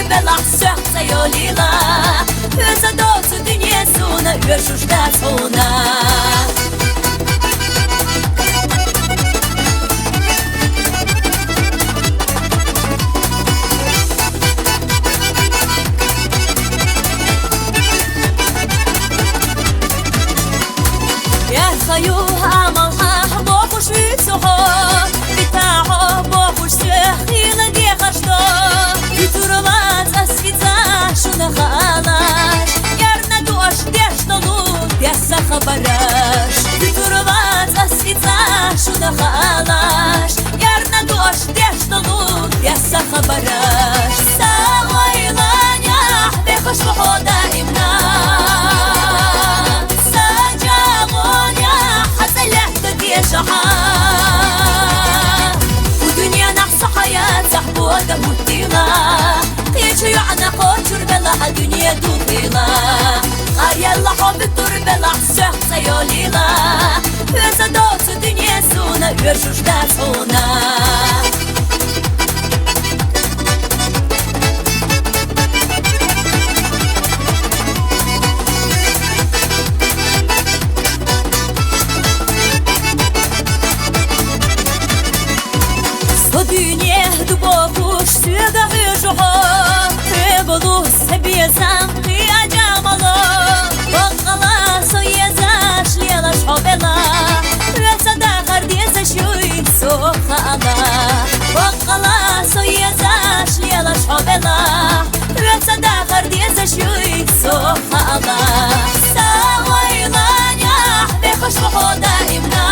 turbelar söksa yolila Öza dozu dünyasına Görüşüşdə sona خيو عملها بوخش بيتوها بتاعها بوخش سخيلة دي خشتا بتربات أسفيتا شو نخالاش يارنا دوش ديش نلو ديسا خبراش بتربات أسفيتا شو نخالاش يارنا دوش ديش نلو ديسا خبراش ساويلانيا بيخش بحودا إمنا ودنيا نحس حياة صحبوة مطيلة قيشو يعنا قوشر بلا دنيا دوطيلة يلا حب التربلا سوق سيوليلا فيزا دوس دنيا سونا يرشوش داس هونا Dünya dubokuş suda hücuha Ebolu sebiyezan kıyacağım ala Bakala soyezaş liyalaş hobela Resa dağar diyezaş yuy soğuka ala Bakala soyezaş liyalaş hobela Resa dağar diyezaş yuy soğuka ala Sağlaylan ve hoş vahoda imna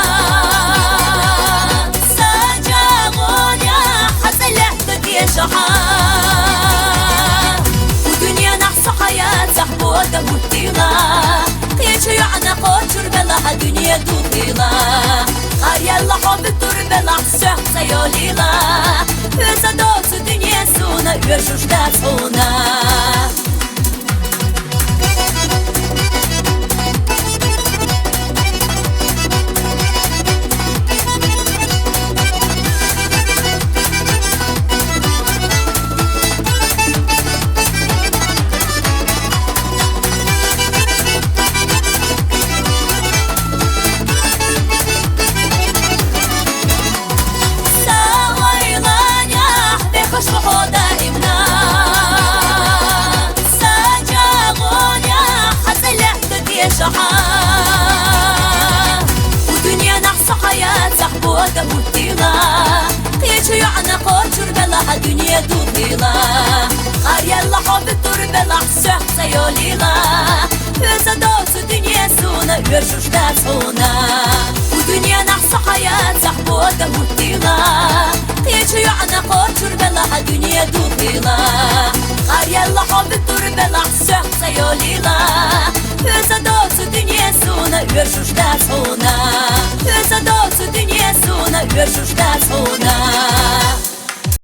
ودنيا نحس حياة صحبوة مطيلة قيشو يعنا قوشر بلا دنيا دوطيلة يلا حب التربلا سوق سيوليلا فيزا دوس دنيا سونا يرشوش داس هونا ودنيا نحس حياة صحبوة مطيلة قيشو يعنا قوشر بلا دنيا دوطيلة يلا حب التربلا سوق سيوليلا فيزا دوس دنيا سونا يرشوش داس هونا ودنيا نحس حياة صحبوة مطيلة قيشو يعنا قوشر بلا دنيا دوطيلة يلا حب التربلا سوق سيوليلا فيزا دوس دنيا سونا يرشوش داس هونا فيزا دوس دنيا سونا يرشوش داس هونا